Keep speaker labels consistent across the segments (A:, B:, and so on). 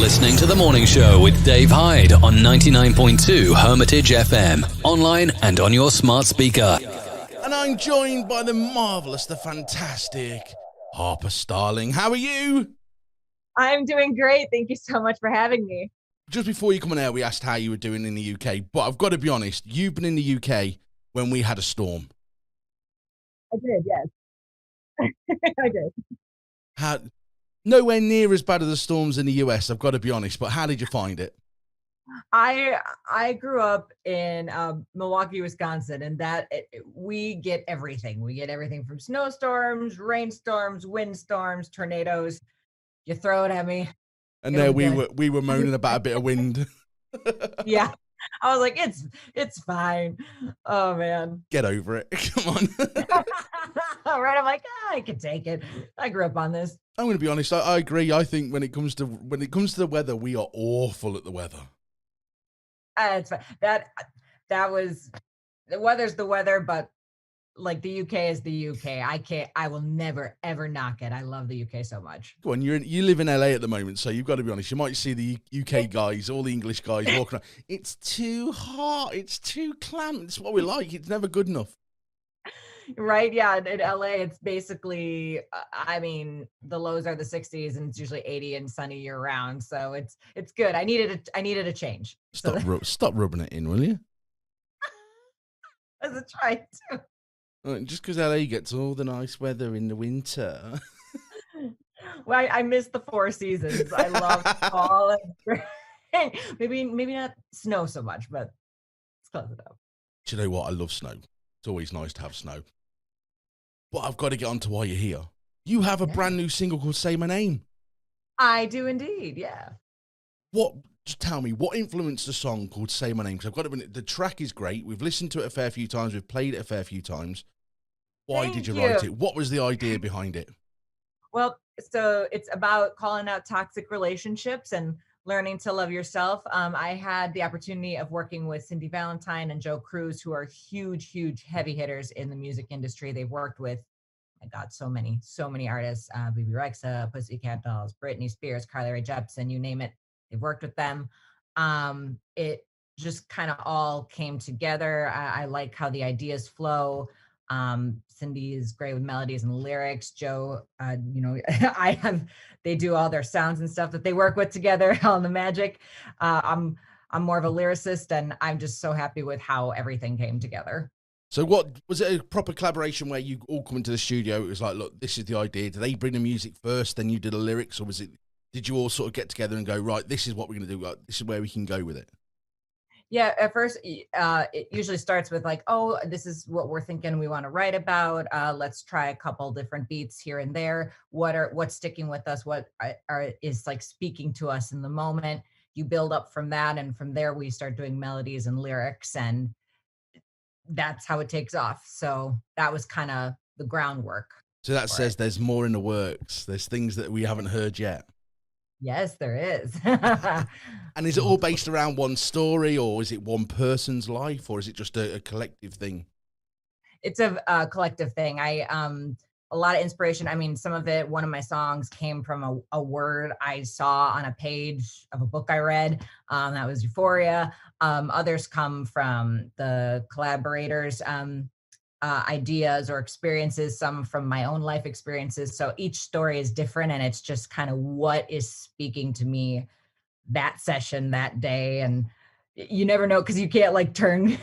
A: listening to The Morning Show with Dave Hyde on 99.2 Hermitage FM, online and on your smart speaker.
B: And I'm joined by the marvellous, the fantastic Harper Starling. How are you?
C: I'm doing great. Thank you so much for having me.
B: Just before you come on air, we asked how you were doing in the UK, but I've got to be honest, you've been in the UK when we had a storm.
C: I did, yes. I did.
B: Nowhere near as bad as the storms in the US, I've got to be honest, but how did you find it?
C: I grew up in Milwaukee, Wisconsin, and we get everything. We get everything from snowstorms, rainstorms, windstorms, tornadoes. You throw it at me.
B: And there we were moaning about a bit of wind.
C: Yeah. I was like, it's fine. Oh man.
B: Get over it. Come on.
C: All right. I'm like, I can take it. I grew up on this.
B: I'm going to be honest. I agree. I think when it comes to the weather, we are awful at the weather.
C: It's fine. That was the weather's the weather, but like the UK is the UK. I will never ever knock it. I love the UK so much.
B: Go on, you live in LA at the moment, so you've got to be honest. You might see the UK guys, all the English guys walking around. It's too hot. It's too clamped. It's what we like. It's never good enough.
C: Right? Yeah. In LA, it's basically. I mean, the lows are the 60s, and it's usually 80 and sunny year round. So it's good. I needed a change.
B: Stop rubbing it in, will you?
C: As a try to.
B: Just because LA gets all the nice weather in the winter.
C: Well, I miss the four seasons. I love fall and spring. Maybe not snow so much, but it's close enough.
B: Do you know what? I love snow. It's always nice to have snow. But I've got to get on to why you're here. You have a brand new single called Say My Name.
C: I do indeed, yeah.
B: Just tell me, what influenced the song called Say My Name? Because the track is great. We've listened to it a fair few times. We've played it a fair few times. Why did you write it? What was the idea behind it?
C: Well, so it's about calling out toxic relationships and learning to love yourself. I had the opportunity of working with Cindy Valentine and Joe Cruz, who are huge, huge heavy hitters in the music industry. They've worked with, my God, so many artists, BB Rexa, Pussycat Dolls, Britney Spears, Carly Rae Jepsen, you name it. They've worked with them. It just kind of all came together. I like how the ideas flow. Cindy is great with melodies and lyrics. Joe, they do all their sounds and stuff that they work with together, all the magic. I'm more of a lyricist, and I'm just so happy with how everything came together.
B: So what, was it a proper collaboration where you all come into the studio? It was like, look, this is the idea. Did they bring the music first, then you did the lyrics, or did you all sort of get together and go, right, this is what we're going to do. This is where we can go with it?
C: Yeah, at first, it usually starts with like, oh, this is what we're thinking we want to write about. Let's try a couple different beats here and there. What's sticking with us? What is like speaking to us in the moment? You build up from that, and from there we start doing melodies and lyrics, and that's how it takes off. So that was kind of the groundwork.
B: So that says there's more in the works. There's things that we haven't heard yet.
C: Yes, there is.
B: And is it all based around one story, or is it one person's life, or is it just a collective thing?
C: It's a collective thing. A lot of inspiration. I mean, some of it, one of my songs came from a word I saw on a page of a book I read. That was Euphoria. Others come from the collaborators' ideas or experiences, some from my own life experiences. So each story is different, and it's just kind of what is speaking to me that session, that day. And you never know, because you can't like turn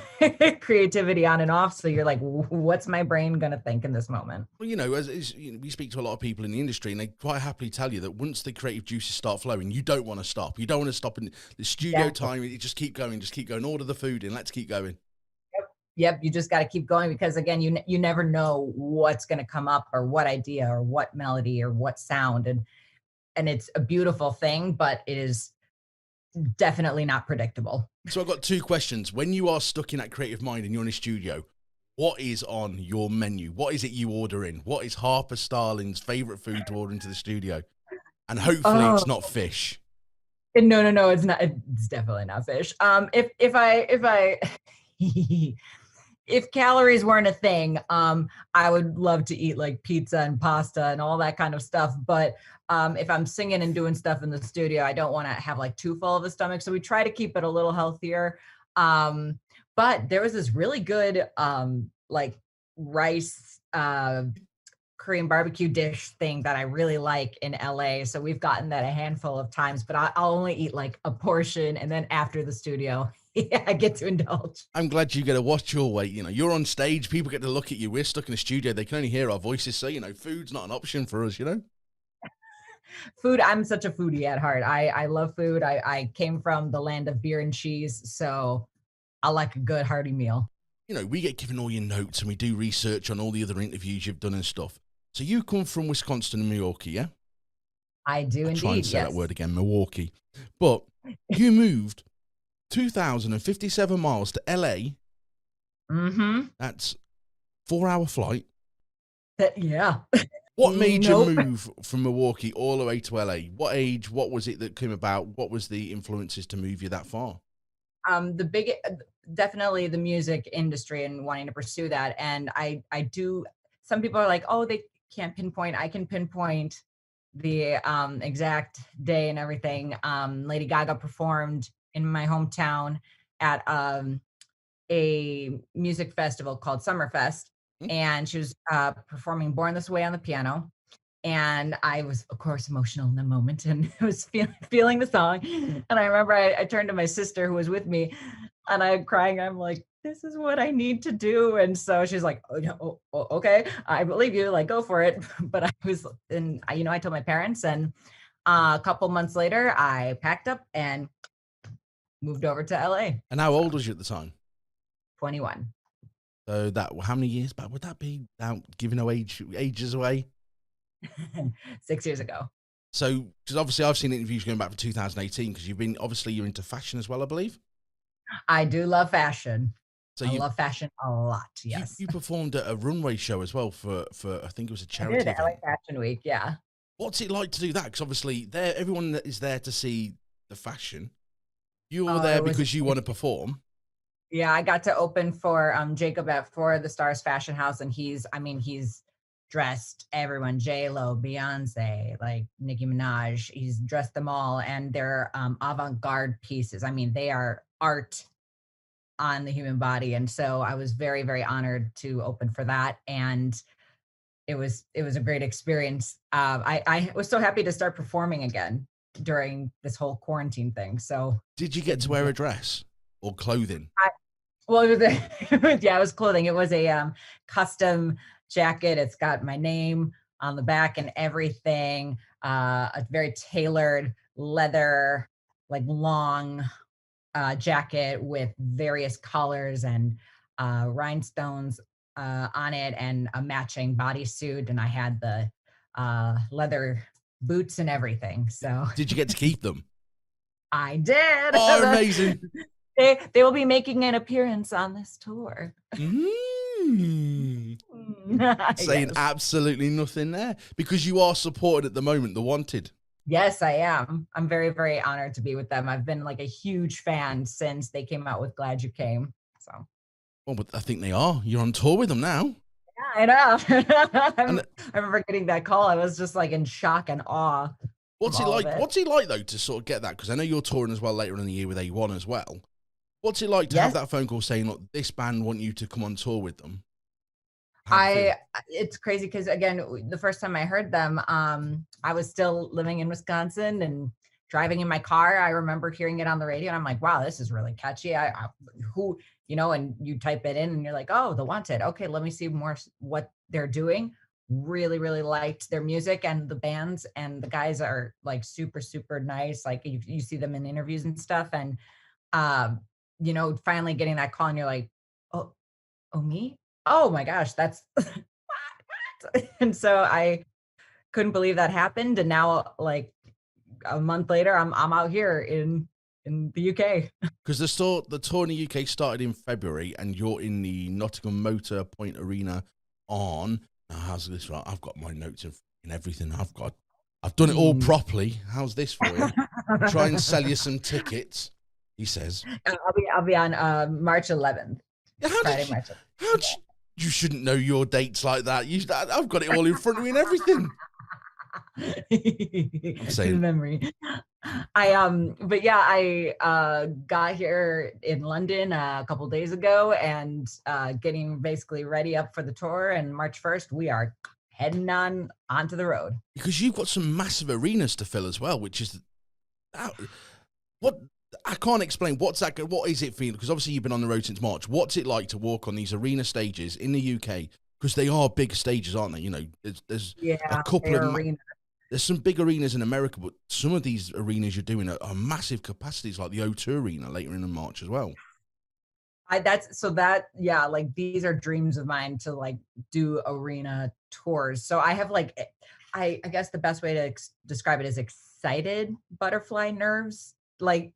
C: creativity on and off. So you're like, what's my brain going to think in this moment?
B: Well, we speak to a lot of people in the industry, and they quite happily tell you that once the creative juices start flowing, you don't want to stop. You don't want to stop in the studio time. You just keep going, order the food in, let's keep going.
C: Yep, you just got to keep going, because again, you never know what's going to come up, or what idea, or what melody, or what sound, and it's a beautiful thing, but it is definitely not predictable.
B: So I've got two questions. When you are stuck in that creative mind and you're in a studio, what is on your menu? What is it you order in? What is Harper Starling's favorite food to order into the studio? And hopefully it's not fish.
C: No, it's not. It's definitely not fish. If I if calories weren't a thing, I would love to eat like pizza and pasta and all that kind of stuff. But if I'm singing and doing stuff in the studio, I don't want to have like too full of a stomach. So we try to keep it a little healthier. But there was this really good like rice Korean barbecue dish thing that I really like in LA. So we've gotten that a handful of times, but I'll only eat like a portion, and then after the studio, yeah, I get to indulge.
B: I'm glad you get to watch your weight. You know, you're on stage, people get to look at you. We're stuck in a studio, they can only hear our voices. So, you know, food's not an option for us, you know?
C: Food, I'm such a foodie at heart. I love food. I came from the land of beer and cheese, so I like a good hearty meal.
B: You know, we get given all your notes and we do research on all the other interviews you've done and stuff. So you come from Wisconsin and Milwaukee, yeah?
C: I do indeed,
B: Try and say
C: yes.
B: that word again, Milwaukee. But you moved 2,057 miles to LA.
C: Mm-hmm.
B: That's 4-hour flight.
C: Yeah.
B: What made you move from Milwaukee all the way to LA? What age? What was it that came about? What was the influences to move you that far?
C: Definitely the music industry and wanting to pursue that. And I do, some people are like, oh, they can't pinpoint. I can pinpoint the exact day and everything. Lady Gaga performed in my hometown at a music festival called Summerfest. And she was performing Born This Way on the piano. And I was, of course, emotional in the moment and was feeling the song. And I remember I turned to my sister who was with me and I'm crying. I'm like, this is what I need to do. And so she's like, oh, okay, I believe you, like, go for it. But I was, and I told my parents, and a couple months later, I packed up and moved over to LA.
B: And how old was you at the time?
C: 21.
B: So how many years back would that be? Without giving no ages away?
C: 6 years ago.
B: So, because obviously I've seen interviews going back to 2018, because you're into fashion as well, I believe.
C: I do love fashion.
B: So
C: I love fashion a lot. Yes.
B: You performed at a runway show as well for I think it was a charity event.
C: LA Fashion Week. Yeah.
B: What's it like to do that? Because obviously everyone that is there to see the fashion. You're there because you want to perform.
C: Yeah, I got to open for Jacob at For the Stars Fashion House, and he's dressed everyone, J-Lo, Beyonce, like Nicki Minaj. He's dressed them all, and they're avant-garde pieces. I mean, they are art on the human body. And so I was very, very honored to open for that. And it was a great experience. I was so happy to start performing again during this whole quarantine thing. So
B: did you get to wear a dress or clothing?
C: It was clothing. It was a custom jacket. It's got my name on the back and everything. A very tailored leather, like long jacket with various colors and rhinestones on it, and a matching bodysuit. And I had the leather boots and everything. So
B: did you get to keep them?
C: I did.
B: Oh, amazing.
C: They will be making an appearance on this tour.
B: Saying absolutely nothing there, because you are supported at the moment, The Wanted.
C: Yes, I am. I'm very, very honored to be with them. I've been like a huge fan since they came out with Glad You Came. So.
B: Well, but I think they are. You're on tour with them now.
C: Yeah, I know. I remember getting that call. I was just like in shock and awe.
B: What's it like? What's it like though to sort of get that? Because I know you're touring as well later in the year with A1 as well. What's it like to have that phone call saying, look, this band want you to come on tour with them?
C: It's crazy because, again, the first time I heard them, I was still living in Wisconsin and driving in my car. I remember hearing it on the radio and I'm like, wow, this is really catchy. And you type it in and you're like, oh, The Wanted. Okay, let me see more what they're doing. Really, really liked their music and the bands, and the guys are like super, super nice. Like you see them in interviews and stuff. And, finally getting that call and you're like, oh, me? Oh my gosh, that's what? And so I couldn't believe that happened. And now, like a month later, I'm out here in the UK.
B: Because the tour in the UK started in February, and you're in the Nottingham Motorpoint Arena on. Now, how's this? Right, I've got my notes and everything. I've done it all properly. How's this for you? Try and sell you some tickets. He says,
C: I'll be on March 11th.
B: How How you shouldn't know your dates like that. I've got it all in front of me and everything. I'm saying
C: memory. But yeah, I got here in London a couple days ago and getting basically ready up for the tour. And March 1st, we are heading onto the road.
B: Because you've got some massive arenas to fill as well, which is what I can't explain. What is it for you? Because obviously you've been on the road since March. What's it like to walk on these arena stages in the UK? Because they are big stages, aren't they? You know, there's a couple of there's some big arenas in America, but some of these arenas you're doing are massive capacities, like the O2 Arena later in March as well.
C: Like these are dreams of mine to like do arena tours. So I have like, I guess the best way to describe it is excited butterfly nerves. Like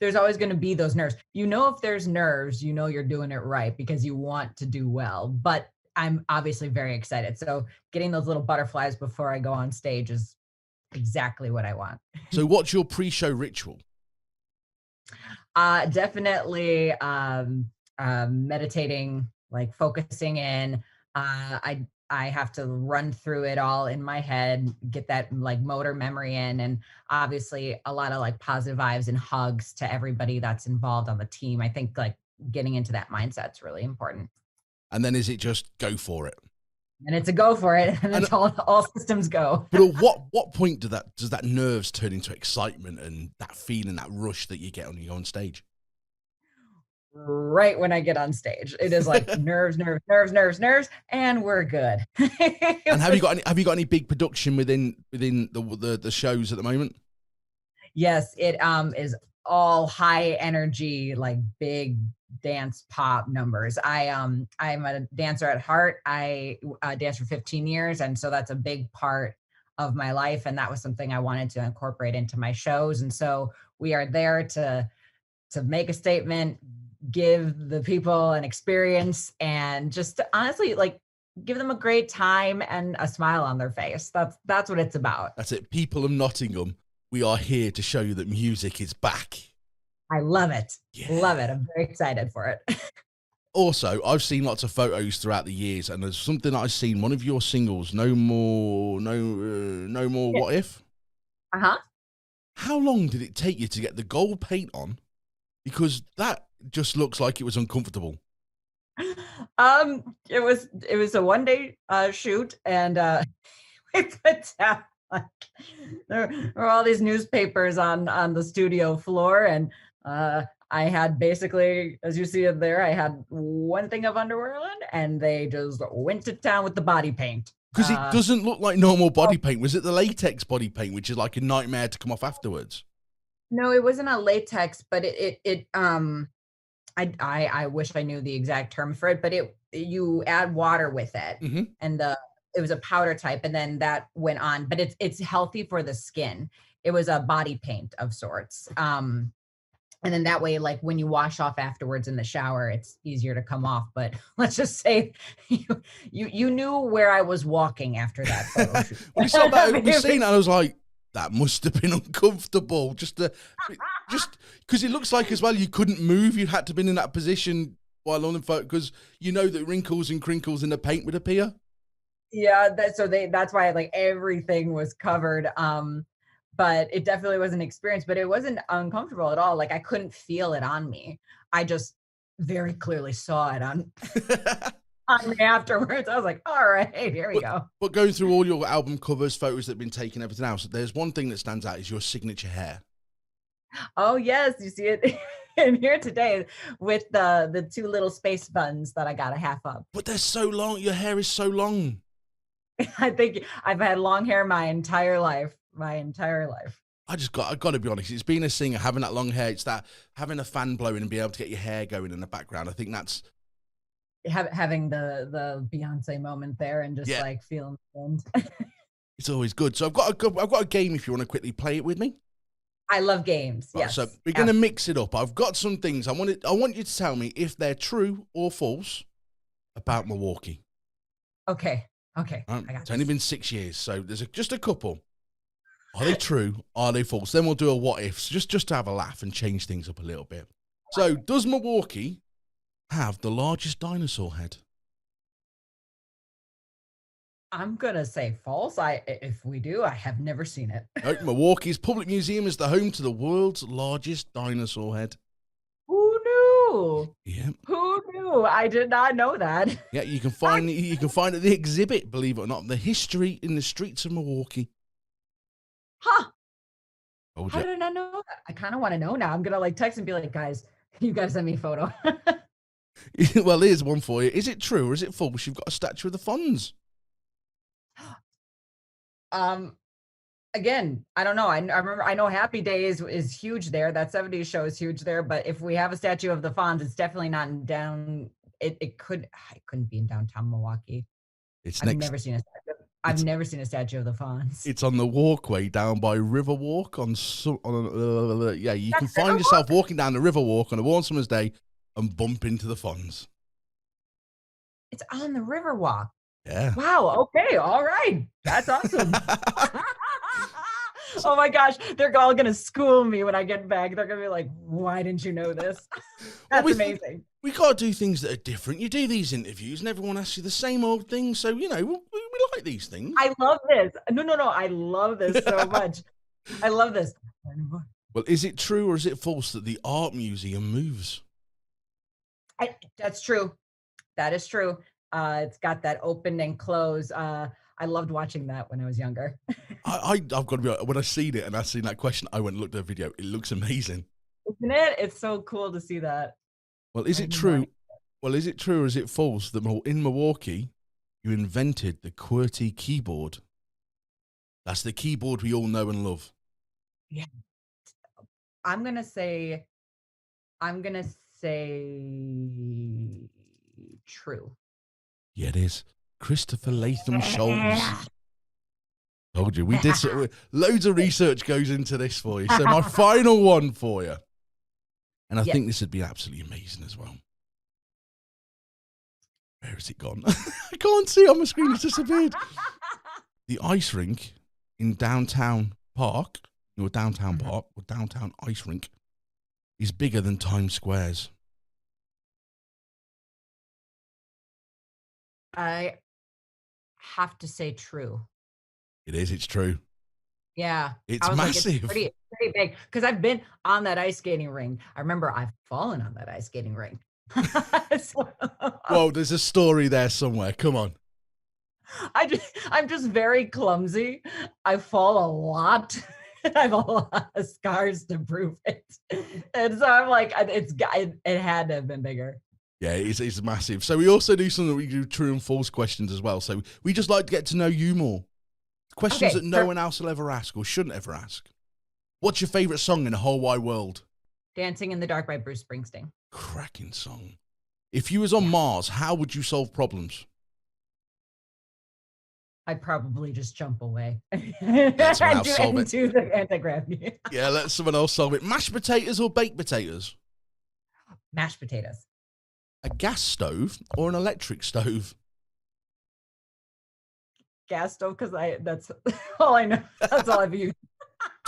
C: there's always going to be those nerves. You know, if there's nerves, you know you're doing it right because you want to do well. But I'm obviously very excited. So getting those little butterflies before I go on stage is exactly what I want.
B: So what's your pre-show ritual?
C: Definitely meditating, like focusing in. I have to run through it all in my head, get that like motor memory in, and obviously a lot of like positive vibes and hugs to everybody that's involved on the team. I think like getting into that mindset's really important.
B: And then is it just go for it?
C: And it's a go for it, and it's all systems go.
B: But at what point does that nerves turn into excitement and that feeling, that rush that you get when you go on stage?
C: Right when I get on stage, it is like nerves, and we're good.
B: And have you got any big production within the shows at the moment?
C: Yes, it is all high energy, like big dance pop numbers. I'm a dancer at heart. I danced for 15 years, and so that's a big part of my life, and that was something I wanted to incorporate into my shows. And so we are there to make a statement, give the people an experience, and just to honestly like give them a great time and a smile on their face. That's what it's about.
B: That's it. People of Nottingham, we are here to show you that music is back.
C: I love it.
B: Yeah.
C: Love it. I'm very excited for it.
B: Also, I've seen lots of photos throughout the years, and there's something that I've seen. One of your singles, No More, What If?
C: Uh-huh.
B: How long did it take you to get the gold paint on? Because that just looks like it was uncomfortable.
C: It was a one-day shoot, and we put down like there were all these newspapers on the studio floor, and I had basically, as you see it there, I had one thing of underwear on, and they just went to town with the body paint.
B: Because it doesn't look like normal body paint. Was it the latex body paint, which is like a nightmare to come off afterwards?
C: No, it wasn't a latex, but I wish I knew the exact term for it, but you add water with it,
B: mm-hmm.
C: and it was a powder type, and then that went on, but it's healthy for the skin. It was a body paint of sorts. And then that way, like when you wash off afterwards in the shower, it's easier to come off. But let's just say you knew where I was walking after that photo shoot.
B: When you saw that the scene, I was like, that must have been uncomfortable. Just because it looks like as well, you couldn't move. You had to have been in that position while on the photo, because you know that wrinkles and crinkles in the paint would appear.
C: Yeah, that's why like everything was covered. But it definitely was an experience, but it wasn't uncomfortable at all. Like I couldn't feel it on me. I just very clearly saw it on me afterwards. I was like, all right, here we go.
B: But going through all your album covers, photos that have been taken, everything else, there's one thing that stands out is your signature hair.
C: Oh yes, you see it in here today with the two little space buns that I got a half up.
B: But they're so long. Your hair is so long.
C: I think I've had long hair my entire life. I
B: got to be honest. It's being a singer, having that long hair. It's that having a fan blowing and being able to get your hair going in the background. I think that's
C: having the Beyonce moment there and just like feeling the wind.
B: It's always good. So I've got a game if you want to quickly play it with me.
C: I love games.
B: Right,
C: yes.
B: So we're going to mix it up. I've got some things. I want you to tell me if they're true or false about Milwaukee.
C: Okay.
B: It's only been 6 years, so there's just a couple. Are they true? Are they false? Then we'll do a what ifs, just to have a laugh and change things up a little bit. So, does Milwaukee have the largest dinosaur head?
C: I'm gonna say false. If we do, I have never seen it.
B: Milwaukee's Public Museum is the home to the world's largest dinosaur head.
C: Who knew?
B: Yeah.
C: Who knew? I did not know that.
B: Yeah, you can find it at the exhibit, believe it or not, the history in the streets of Milwaukee.
C: Huh.
B: Told
C: How
B: you.
C: did I not know that? I kind of want to know now. I'm gonna like text and be like, guys, you gotta send me a photo.
B: Well, here's one for you. Is it true or is it false? You've got a statue of the Fonz.
C: Again, I don't know. I remember, I know Happy Days is huge there. That 70s show is huge there. But if we have a statue of the Fonz, it's definitely not in it couldn't be in downtown Milwaukee. I've never seen a statue of the Fonz.
B: It's on the walkway down by Riverwalk you can find yourself walking down the Riverwalk on a warm summer's day and bump into the Fonz.
C: It's on the Riverwalk.
B: Yeah.
C: Wow. Okay. All right. That's awesome. Oh my gosh. They're all going to school me when I get back. They're going to be like, why didn't you know this? That's amazing.
B: We got to do things that are different. You do these interviews and everyone asks you the same old thing. So, we like these things.
C: I love this. No. I love this so much. I love this.
B: Well, is it true or is it false that the art museum moves?
C: That's true. That is true. It's got that open and close. I loved watching that when I was younger.
B: I've got to be honest, when I seen it and I seen that question, I went and looked at the video. It looks amazing.
C: Isn't it? It's so cool to see that.
B: Well, is it true? Well, is it true or is it false that in Milwaukee, you invented the QWERTY keyboard? That's the keyboard we all know and love.
C: Yeah. I'm going to say true.
B: Yeah, it is. Christopher Latham Scholes. Told you. We did loads of research goes into this for you. So my final one for you. And I think this would be absolutely amazing as well. Where has it gone? I can't see it on my screen. It's disappeared. The ice rink in downtown park, or downtown ice rink, is bigger than Times Square's.
C: I have to say true.
B: It is. It's true.
C: Yeah.
B: It's massive.
C: Like, it's pretty big. Because I've been on that ice skating rink. I remember I've fallen on that ice skating rink.
B: Whoa, there's a story there somewhere. Come on.
C: I'm just very clumsy. I fall a lot. I have a lot of scars to prove it. And so I'm like, it had to have been bigger.
B: Yeah, it's massive. So we also do something that we do true and false questions as well. So we just like to get to know you more. Questions that no one else will ever ask or shouldn't ever ask. What's your favorite song in the whole wide world?
C: Dancing in the Dark by Bruce Springsteen.
B: Cracking song. If you was on Mars, how would you solve problems?
C: I'd probably just jump away.
B: Let someone else solve it.
C: Do the anti-gravity.
B: Yeah, let someone else solve it. Mashed potatoes or baked potatoes?
C: Mashed potatoes.
B: A gas stove or an electric stove?
C: Gas stove, because that's all I know. That's all I've used.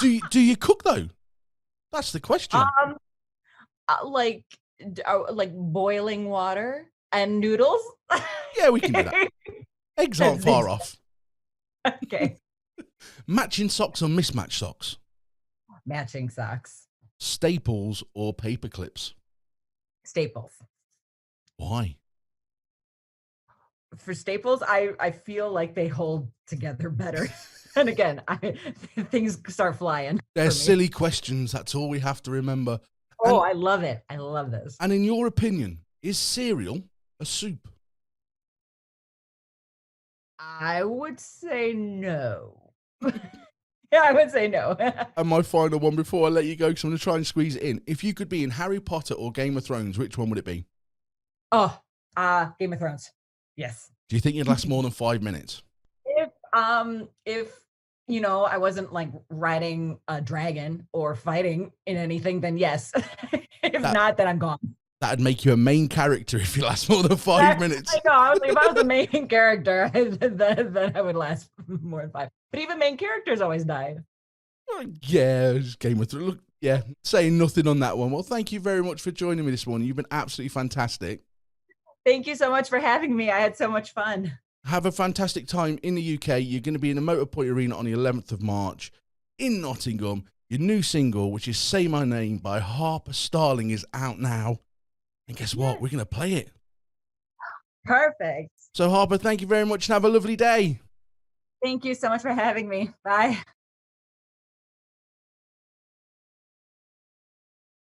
B: Do you cook though? That's the question.
C: Like boiling water and noodles.
B: Yeah, we can do that. Eggs aren't far off.
C: Okay.
B: Matching socks or mismatched socks?
C: Matching socks.
B: Staples or paper clips?
C: Staples.
B: Why?
C: For staples, I feel like they hold together better. And again, things start flying.
B: They're silly questions. That's all we have to remember.
C: Oh, I love it. I love this.
B: And in your opinion, is cereal a soup?
C: I would say no. Yeah, I would say no.
B: And my final one before I let you go, because I'm going to try and squeeze it in. If you could be in Harry Potter or Game of Thrones, which one would it be?
C: Oh, Game of Thrones. Yes.
B: Do you think you'd last more than 5 minutes?
C: If I wasn't like riding a dragon or fighting in anything, then yes. If not, then I'm gone.
B: That'd make you a main character if you last more than 5 minutes.
C: I know. I was like, if I was a main character, then I would last more than 5. But even main characters always died.
B: Yeah, just Game of Thrones. Look, yeah, saying nothing on that one. Well, thank you very much for joining me this morning. You've been absolutely fantastic.
C: Thank you so much for having me. I had so much fun.
B: Have a fantastic time in the UK. You're going to be in the Motorpoint Arena on the 11th of March in Nottingham. Your new single, which is Say My Name by Harper Starling, is out now. And guess what? We're going to play it.
C: Perfect.
B: So, Harper, thank you very much and have a lovely day.
C: Thank you so much for having me. Bye.